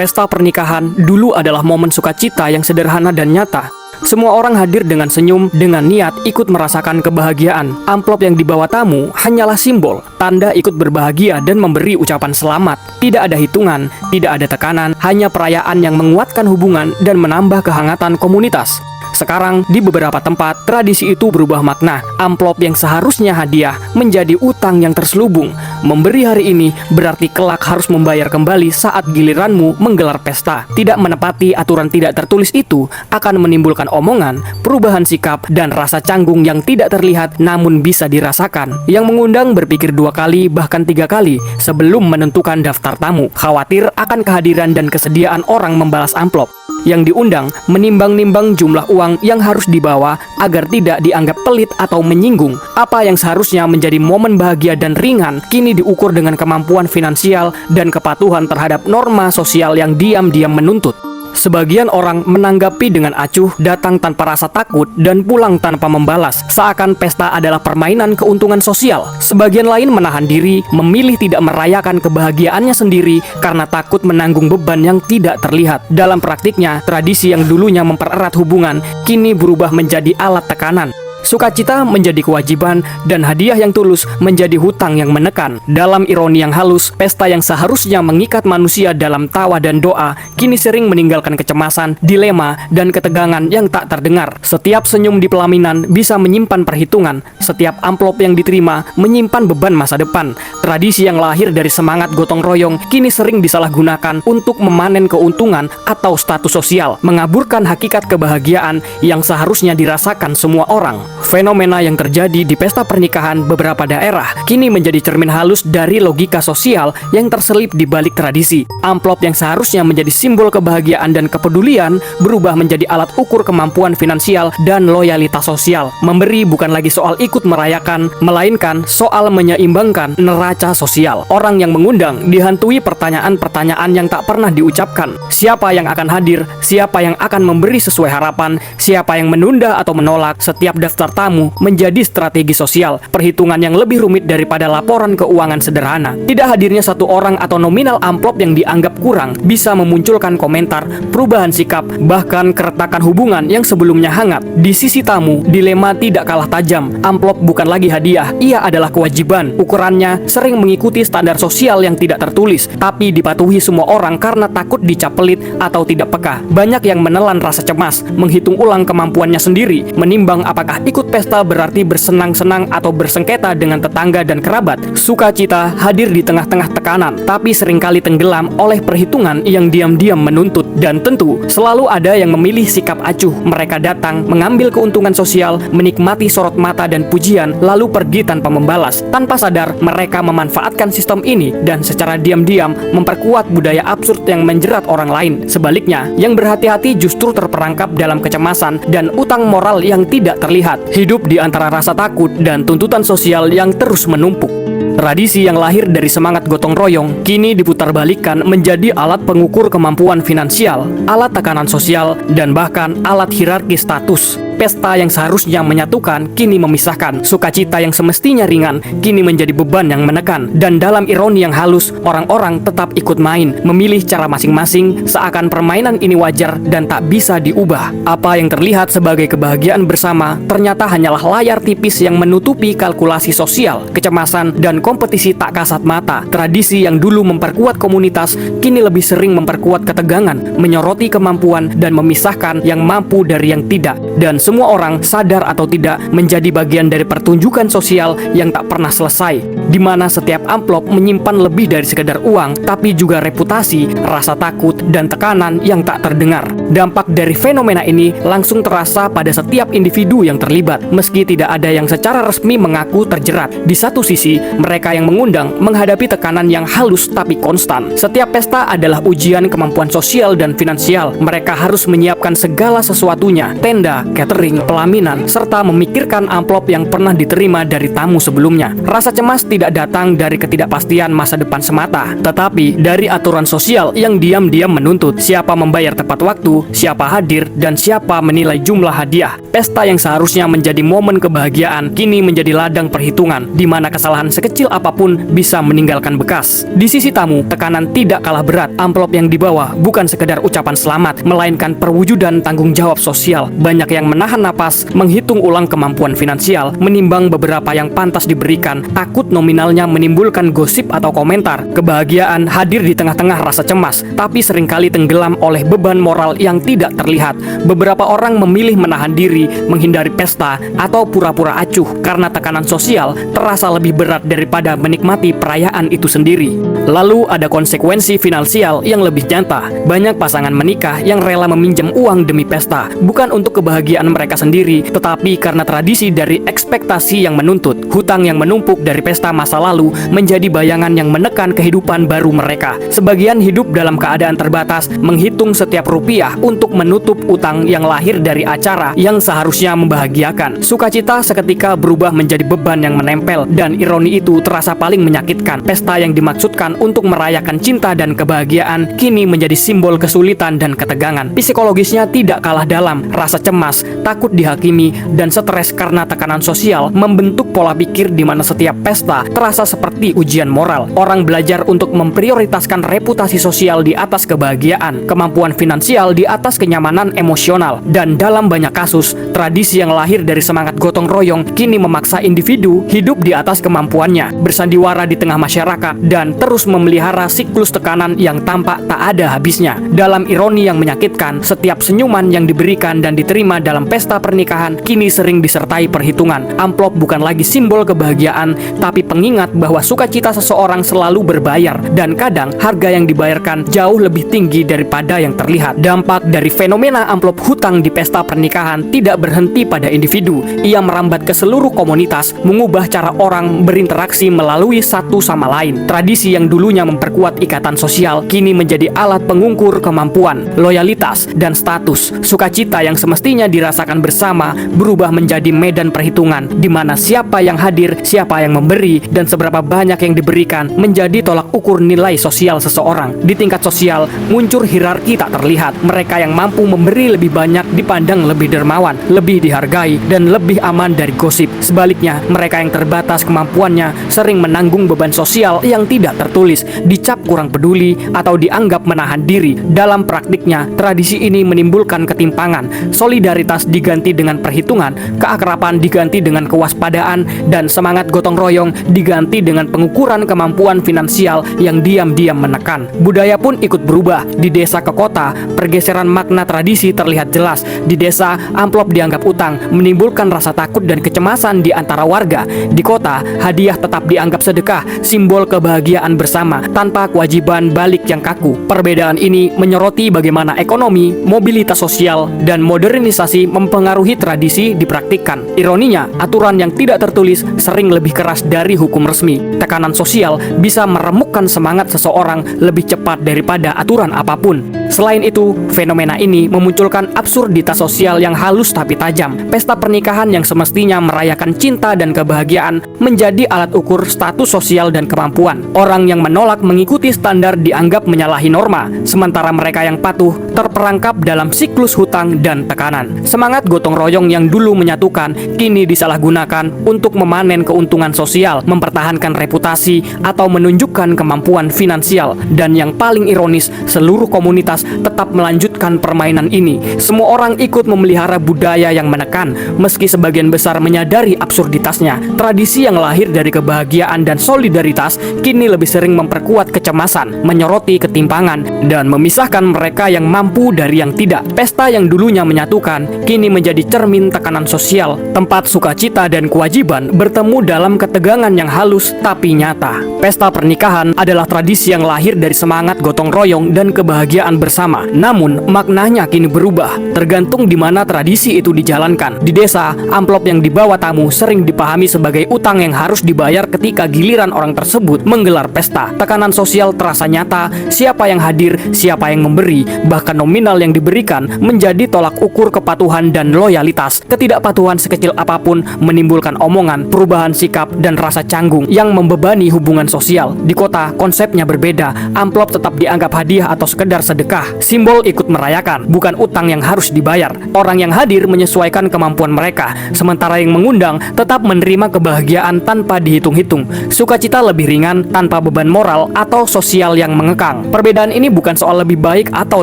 Pesta pernikahan dulu adalah momen sukacita yang sederhana dan nyata. Semua orang hadir dengan senyum, dengan niat ikut merasakan kebahagiaan. Amplop yang dibawa tamu hanyalah simbol, tanda ikut berbahagia dan memberi ucapan selamat. Tidak ada hitungan, tidak ada tekanan, hanya perayaan yang menguatkan hubungan dan menambah kehangatan komunitas. Sekarang, di beberapa tempat, tradisi itu berubah makna. Amplop yang seharusnya hadiah menjadi utang yang terselubung. Memberi hari ini berarti kelak harus membayar kembali saat giliranmu menggelar pesta. Tidak menepati aturan tidak tertulis itu akan menimbulkan omongan, perubahan sikap, dan rasa canggung yang tidak terlihat namun bisa dirasakan. Yang mengundang berpikir 2 kali bahkan 3 kali sebelum menentukan daftar tamu. Khawatir akan kehadiran dan kesediaan orang membalas amplop. Yang diundang menimbang-nimbang jumlah uang yang harus dibawa agar tidak dianggap pelit atau menyinggung. Apa yang seharusnya menjadi momen bahagia dan ringan kini diukur dengan kemampuan finansial dan kepatuhan terhadap norma sosial yang diam-diam menuntut. Sebagian orang menanggapi dengan acuh, datang tanpa rasa takut, dan pulang tanpa membalas, seakan pesta adalah permainan keuntungan sosial. Sebagian lain menahan diri, memilih tidak merayakan kebahagiaannya sendiri karena takut menanggung beban yang tidak terlihat. Dalam praktiknya, tradisi yang dulunya mempererat hubungan, kini berubah menjadi alat tekanan. Sukacita menjadi kewajiban dan hadiah yang tulus menjadi hutang yang menekan. Dalam ironi yang halus, pesta yang seharusnya mengikat manusia dalam tawa dan doa kini sering meninggalkan kecemasan, dilema, dan ketegangan yang tak terdengar. Setiap senyum di pelaminan bisa menyimpan perhitungan. Setiap amplop yang diterima menyimpan beban masa depan. Tradisi yang lahir dari semangat gotong royong kini sering disalahgunakan untuk memanen keuntungan atau status sosial, mengaburkan hakikat kebahagiaan yang seharusnya dirasakan semua orang. Fenomena yang terjadi di pesta pernikahan beberapa daerah kini menjadi cermin halus dari logika sosial yang terselip di balik tradisi. Amplop yang seharusnya menjadi simbol kebahagiaan dan kepedulian berubah menjadi alat ukur kemampuan finansial dan loyalitas sosial. Memberi bukan lagi soal ikut merayakan, melainkan soal menyeimbangkan neraca sosial. Orang yang mengundang dihantui pertanyaan-pertanyaan yang tak pernah diucapkan. Siapa yang akan hadir? Siapa yang akan memberi sesuai harapan? Siapa yang menunda atau menolak? Setiap daftar tamu menjadi strategi sosial, perhitungan yang lebih rumit daripada laporan keuangan sederhana. Tidak hadirnya satu orang atau nominal amplop yang dianggap kurang bisa memunculkan komentar, perubahan sikap, bahkan keretakan hubungan yang sebelumnya hangat. Di sisi tamu, dilema tidak kalah tajam. Amplop bukan lagi hadiah, ia adalah kewajiban. Ukurannya sering mengikuti standar sosial yang tidak tertulis, tapi dipatuhi semua orang karena takut dicap pelit atau tidak peka. Banyak yang menelan rasa cemas, menghitung ulang kemampuannya sendiri, menimbang apakah ikut pesta berarti bersenang-senang atau bersengketa dengan tetangga dan kerabat. Sukacita hadir di tengah-tengah tekanan, tapi seringkali tenggelam oleh perhitungan yang diam-diam menuntut. Dan tentu, selalu ada yang memilih sikap acuh. Mereka datang, mengambil keuntungan sosial, menikmati sorot mata dan pujian, lalu pergi tanpa membalas. Tanpa sadar, mereka memanfaatkan sistem ini dan secara diam-diam memperkuat budaya absurd yang menjerat orang lain. Sebaliknya, yang berhati-hati justru terperangkap dalam kecemasan dan utang moral yang tidak terlihat. Hidup di antara rasa takut dan tuntutan sosial yang terus menumpuk. Tradisi yang lahir dari semangat gotong royong kini diputarbalikkan menjadi alat pengukur kemampuan finansial, alat tekanan sosial, dan bahkan alat hierarki status. Pesta yang seharusnya menyatukan kini memisahkan. Sukacita yang semestinya ringan kini menjadi beban yang menekan. Dan dalam ironi yang halus, orang-orang tetap ikut main, memilih cara masing-masing, seakan permainan ini wajar dan tak bisa diubah. Apa yang terlihat sebagai kebahagiaan bersama ternyata hanyalah layar tipis yang menutupi kalkulasi sosial, kecemasan, dan kompetisi tak kasat mata. Tradisi yang dulu memperkuat komunitas kini lebih sering memperkuat ketegangan, menyoroti kemampuan, dan memisahkan yang mampu dari yang tidak. Dan semua orang, sadar atau tidak, menjadi bagian dari pertunjukan sosial yang tak pernah selesai, di mana setiap amplop menyimpan lebih dari sekedar uang, tapi juga reputasi, rasa takut, dan tekanan yang tak terdengar. Dampak dari fenomena ini langsung terasa pada setiap individu yang terlibat, meski tidak ada yang secara resmi mengaku terjerat. Di satu sisi, mereka yang mengundang menghadapi tekanan yang halus tapi konstan. Setiap pesta adalah ujian kemampuan sosial dan finansial. Mereka harus menyiapkan segala sesuatunya, tenda, catering, catering, pelaminan, serta memikirkan amplop yang pernah diterima dari tamu sebelumnya. Rasa cemas tidak datang dari ketidakpastian masa depan semata, tetapi dari aturan sosial yang diam-diam menuntut siapa membayar tepat waktu, siapa hadir, dan siapa menilai jumlah hadiah. Pesta yang seharusnya menjadi momen kebahagiaan kini menjadi ladang perhitungan, di mana kesalahan sekecil apapun bisa meninggalkan bekas. Di sisi tamu, tekanan tidak kalah berat. Amplop yang dibawa bukan sekedar ucapan selamat, melainkan perwujudan tanggung jawab sosial. Banyak yang menahan napas, menghitung ulang kemampuan finansial, menimbang beberapa yang pantas diberikan, takut nominalnya menimbulkan gosip atau komentar. Kebahagiaan hadir di tengah-tengah rasa cemas, tapi seringkali tenggelam oleh beban moral yang tidak terlihat. Beberapa orang memilih menahan diri, menghindari pesta, atau pura-pura acuh karena tekanan sosial terasa lebih berat daripada menikmati perayaan itu sendiri. Lalu ada konsekuensi finansial yang lebih nyata. Banyak pasangan menikah yang rela meminjam uang demi pesta, bukan untuk kebahagiaan mereka sendiri, tetapi karena tradisi dari ekspektasi yang menuntut. Hutang yang menumpuk dari pesta masa lalu menjadi bayangan yang menekan kehidupan baru mereka. Sebagian hidup dalam keadaan terbatas, menghitung setiap rupiah untuk menutup utang yang lahir dari acara yang seharusnya membahagiakan. Sukacita seketika berubah menjadi beban yang menempel, dan ironi itu terasa paling menyakitkan. Pesta yang dimaksudkan untuk merayakan cinta dan kebahagiaan kini menjadi simbol kesulitan dan ketegangan. Psikologisnya tidak kalah dalam. Rasa cemas, takut dihakimi, dan stres karena tekanan sosial membentuk pola pikir di mana setiap pesta terasa seperti ujian moral. Orang belajar untuk memprioritaskan reputasi sosial di atas kebahagiaan, kemampuan finansial di atas kenyamanan emosional, dan dalam banyak kasus, tradisi yang lahir dari semangat gotong royong kini memaksa individu hidup di atas kemampuannya, bersandiwara di tengah masyarakat, dan terus memelihara siklus tekanan yang tampak tak ada habisnya. Dalam ironi yang menyakitkan, setiap senyuman yang diberikan dan diterima dalam pesta pernikahan kini sering disertai perhitungan. Amplop bukan lagi simbol kebahagiaan, tapi pengingat bahwa sukacita seseorang selalu berbayar, dan kadang harga yang dibayarkan jauh lebih tinggi daripada yang terlihat. Dampak dari fenomena amplop hutang di pesta pernikahan tidak berhenti pada individu. Ia merambat ke seluruh komunitas, mengubah cara orang berinteraksi melalui satu sama lain. Tradisi yang dulunya memperkuat ikatan sosial kini menjadi alat pengukur kemampuan, loyalitas, dan status. Sukacita yang semestinya dirasakan bersama berubah menjadi medan perhitungan, di mana siapa yang hadir, siapa yang memberi, dan seberapa banyak yang diberikan menjadi tolak ukur nilai sosial seseorang. Di tingkat sosial, muncul hierarki tak terlihat. Mereka yang mampu memberi lebih banyak dipandang lebih dermawan, lebih dihargai, dan lebih aman dari gosip. Sebaliknya, mereka yang terbatas kemampuannya sering menanggung beban sosial yang tidak tertulis, dicap kurang peduli, atau dianggap menahan diri. Dalam praktiknya, tradisi ini menimbulkan ketimpangan. Solidaritas diganti dengan perhitungan, keakraban diganti dengan kewaspadaan, dan semangat gotong royong diganti dengan pengukuran kemampuan finansial yang diam-diam menekan. Budaya pun ikut berubah. Di desa ke kota, pergeseran makna tradisi terlihat jelas. Di desa, amplop dianggap utang, menimbulkan rasa takut dan kecemasan di antara warga. Di kota, hadiah tetap dianggap sedekah, simbol kebahagiaan bersama, tanpa kewajiban balik yang kaku. Perbedaan ini menyoroti bagaimana ekonomi, mobilitas sosial, dan modernisasi mempengaruhi tradisi dipraktikkan. Ironinya, aturan yang tidak tertulis sering lebih keras dari hukum resmi. Tekanan sosial bisa meremukkan semangat seseorang lebih cepat daripada aturan apapun. Selain itu, fenomena ini memunculkan absurditas sosial yang halus tapi tajam. Pesta pernikahan yang semestinya merayakan cinta dan kebahagiaan menjadi alat ukur status sosial dan kemampuan. Orang yang menolak mengikuti standar dianggap menyalahi norma, sementara mereka yang patuh terperangkap dalam siklus hutang dan tekanan. Semangat gotong royong yang dulu menyatukan kini disalahgunakan untuk memanen keuntungan sosial, mempertahankan reputasi, atau menunjukkan kemampuan finansial. Dan yang paling ironis, seluruh komunitas tetap melanjutkan permainan ini. Semua orang ikut memelihara budaya yang menekan, meski sebagian besar menyadari absurditasnya. Tradisi yang lahir dari kebahagiaan dan solidaritas kini lebih sering memperkuat kecemasan, menyoroti ketimpangan, dan memisahkan mereka yang mampu dari yang tidak. Pesta yang dulunya menyatukan kini menjadi cermin tekanan sosial, tempat sukacita dan kewajiban bertemu dalam ketegangan yang halus tapi nyata. Pesta pernikahan adalah tradisi yang lahir dari semangat gotong royong dan kebahagiaan bersama. Namun, maknanya kini berubah, tergantung di mana tradisi itu dijalankan. Di desa, amplop yang dibawa tamu sering dipahami sebagai utang yang harus dibayar ketika giliran orang tersebut menggelar pesta. Tekanan sosial terasa nyata, siapa yang hadir, siapa yang memberi, bahkan nominal yang diberikan menjadi tolak ukur kepatuhan dan loyalitas. Ketidakpatuhan sekecil apapun menimbulkan omongan, perubahan sikap, dan rasa canggung yang membebani hubungan sosial. Di kota, konsepnya berbeda. Amplop tetap dianggap hadiah atau sekedar sedekah. Simbol ikut merayakan, bukan utang yang harus dibayar. Orang yang hadir menyesuaikan kemampuan mereka, sementara yang mengundang tetap menerima kebahagiaan tanpa dihitung-hitung. Sukacita lebih ringan tanpa beban moral atau sosial yang mengekang. Perbedaan ini bukan soal lebih baik atau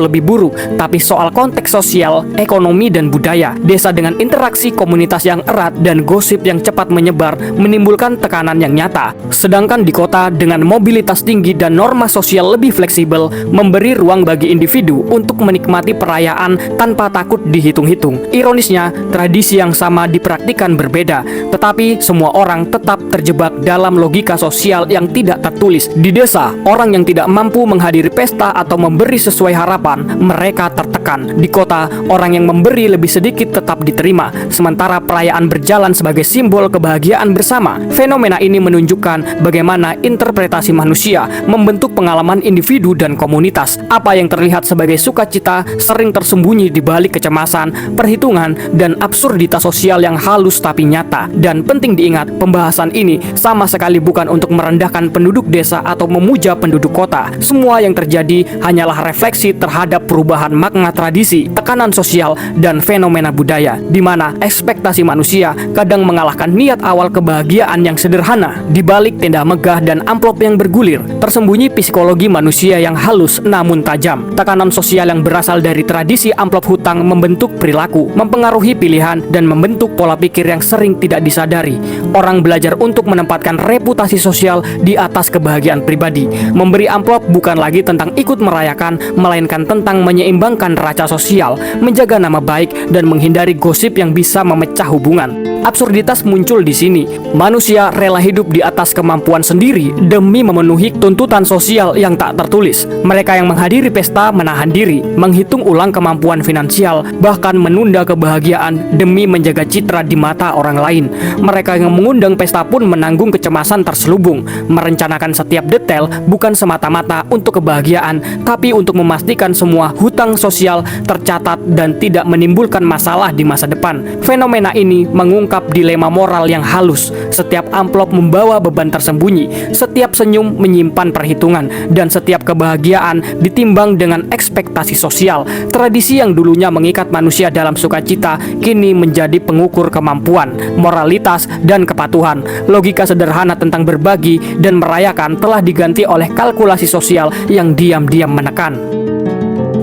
lebih buruk, tapi soal konteks sosial, ekonomi, dan budaya. Desa dengan interaksi komunitas yang erat dan gosip yang cepat menyebar menimbulkan tekanan yang nyata. Sedangkan di kota dengan mobilitas tinggi dan norma sosial lebih fleksibel memberi ruang bagi individu untuk menikmati perayaan tanpa takut dihitung-hitung. Ironisnya, tradisi yang sama dipraktikkan berbeda, tetapi semua orang tetap terjebak dalam logika sosial yang tidak tertulis. Di desa, orang yang tidak mampu menghadiri pesta atau memberi sesuai harapan, mereka tertekan. Di kota, orang yang memberi lebih sedikit tetap diterima, sementara perayaan berjalan sebagai simbol kebahagiaan bersama. Fenomena ini menunjukkan bagaimana interpretasi manusia membentuk pengalaman individu dan komunitas. Apa yang terlihat sebagai sukacita sering tersembunyi di balik kecemasan, perhitungan, dan absurditas sosial yang halus tapi nyata. Dan penting diingat, pembahasan ini sama sekali bukan untuk merendahkan penduduk desa atau memuja penduduk kota. Semua yang terjadi hanyalah refleksi terhadap perubahan makna tradisi, tekanan sosial, dan fenomena budaya, di mana ekspektasi manusia kadang mengalahkan niat awal kebahagiaan yang sederhana. Di balik tenda megah dan amplop yang bergulir, tersembunyi psikologi manusia yang halus namun tajam. Tekanan sosial yang berasal dari tradisi amplop hutang membentuk perilaku, mempengaruhi pilihan, dan membentuk pola pikir yang sering tidak disadari. Orang belajar untuk menempatkan reputasi sosial di atas kebahagiaan pribadi. Memberi amplop bukan lagi tentang ikut merayakan, melainkan tentang menyeimbangkan raca sosial, menjaga nama baik, dan menghindari gosip yang bisa memecah hubungan. Absurditas muncul di sini. Manusia rela hidup di atas kemampuan sendiri demi memenuhi tuntutan sosial yang tak tertulis. Mereka yang menghadiri pesta menahan diri, menghitung ulang kemampuan finansial, bahkan menunda kebahagiaan demi menjaga citra di mata orang lain. Mereka yang mengundang pesta pun menanggung kecemasan terselubung, merencanakan setiap detail bukan semata-mata untuk kebahagiaan, tapi untuk memastikan semua hutang sosial tercatat dan tidak menimbulkan masalah di masa depan. Fenomena ini mengungkap dilema moral yang halus. Setiap amplop membawa beban tersembunyi, setiap senyum menyimpan perhitungan, dan setiap kebahagiaan ditimbang dengan ekspektasi sosial. Tradisi yang dulunya mengikat manusia dalam sukacita kini menjadi pengukur kemampuan, moralitas, dan kepatuhan. Logika sederhana tentang berbagi dan merayakan telah diganti oleh kalkulasi sosial yang diam-diam menekan.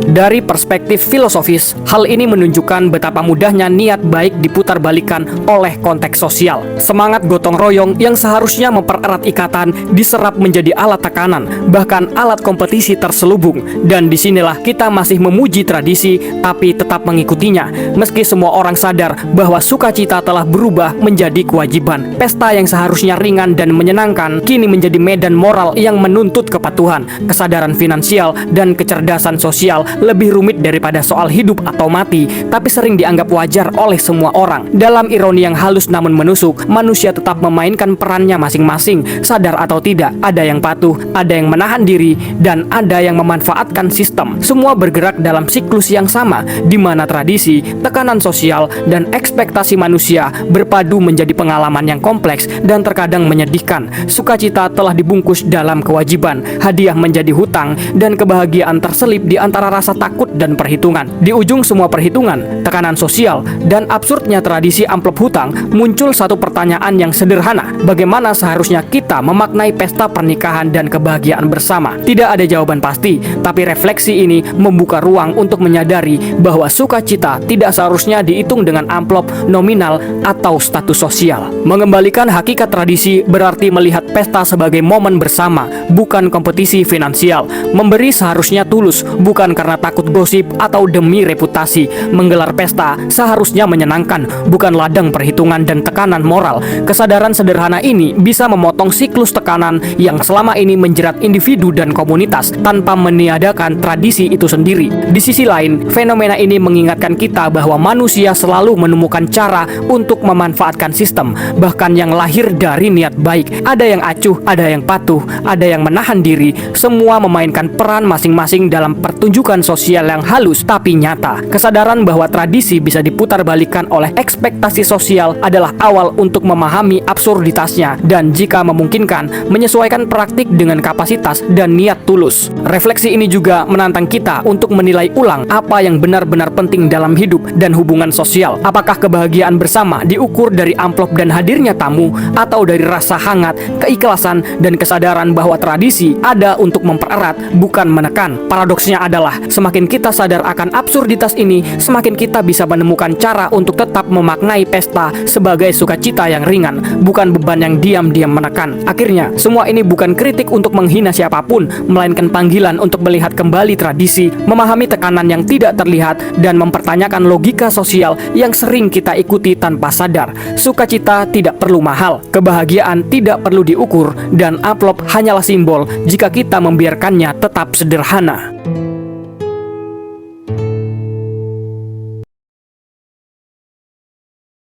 Dari perspektif filosofis, hal ini menunjukkan betapa mudahnya niat baik diputarbalikkan oleh konteks sosial. Semangat gotong royong yang seharusnya mempererat ikatan diserap menjadi alat tekanan, bahkan alat kompetisi terselubung. Dan disinilah kita masih memuji tradisi, tapi tetap mengikutinya, meski semua orang sadar bahwa sukacita telah berubah menjadi kewajiban. Pesta yang seharusnya ringan dan menyenangkan kini menjadi medan moral yang menuntut kepatuhan, kesadaran finansial, dan kecerdasan sosial. Lebih rumit daripada soal hidup atau mati, tapi sering dianggap wajar oleh semua orang. Dalam ironi yang halus namun menusuk, manusia tetap memainkan perannya masing-masing, sadar atau tidak. Ada yang patuh, ada yang menahan diri, dan ada yang memanfaatkan sistem. Semua bergerak dalam siklus yang sama, di mana tradisi, tekanan sosial, dan ekspektasi manusia berpadu menjadi pengalaman yang kompleks dan terkadang menyedihkan. Sukacita telah dibungkus dalam kewajiban, hadiah menjadi hutang, dan kebahagiaan terselip di antara rasa takut dan perhitungan. Di ujung semua perhitungan, tekanan sosial, dan absurdnya tradisi amplop hutang, muncul satu pertanyaan yang sederhana. Bagaimana seharusnya kita memaknai pesta pernikahan dan kebahagiaan bersama? Tidak ada jawaban pasti, tapi refleksi ini membuka ruang untuk menyadari bahwa sukacita tidak seharusnya dihitung dengan amplop, nominal, atau status sosial. Mengembalikan hakikat tradisi berarti melihat pesta sebagai momen bersama, bukan kompetisi finansial. Memberi seharusnya tulus, bukan karena karena takut gosip atau demi reputasi. Menggelar pesta seharusnya menyenangkan, bukan ladang perhitungan dan tekanan moral. Kesadaran sederhana ini bisa memotong siklus tekanan yang selama ini menjerat individu dan komunitas tanpa meniadakan tradisi itu sendiri. Di sisi lain, fenomena ini mengingatkan kita bahwa manusia selalu menemukan cara untuk memanfaatkan sistem, bahkan yang lahir dari niat baik. Ada yang acuh, ada yang patuh, ada yang menahan diri. Semua memainkan peran masing-masing dalam pertunjukan sosial yang halus tapi nyata. Kesadaran bahwa tradisi bisa diputarbalikkan oleh ekspektasi sosial adalah awal untuk memahami absurditasnya dan jika memungkinkan, menyesuaikan praktik dengan kapasitas dan niat tulus. Refleksi ini juga menantang kita untuk menilai ulang apa yang benar-benar penting dalam hidup dan hubungan sosial. Apakah kebahagiaan bersama diukur dari amplop dan hadirnya tamu, atau dari rasa hangat, keikhlasan, dan kesadaran bahwa tradisi ada untuk mempererat, bukan menekan. Paradoksnya adalah, semakin kita sadar akan absurditas ini, semakin kita bisa menemukan cara untuk tetap memaknai pesta sebagai sukacita yang ringan, bukan beban yang diam-diam menekan. Akhirnya, semua ini bukan kritik untuk menghina siapapun, melainkan panggilan untuk melihat kembali tradisi, memahami tekanan yang tidak terlihat, dan mempertanyakan logika sosial yang sering kita ikuti tanpa sadar. Sukacita tidak perlu mahal, kebahagiaan tidak perlu diukur, dan amplop hanyalah simbol jika kita membiarkannya tetap sederhana.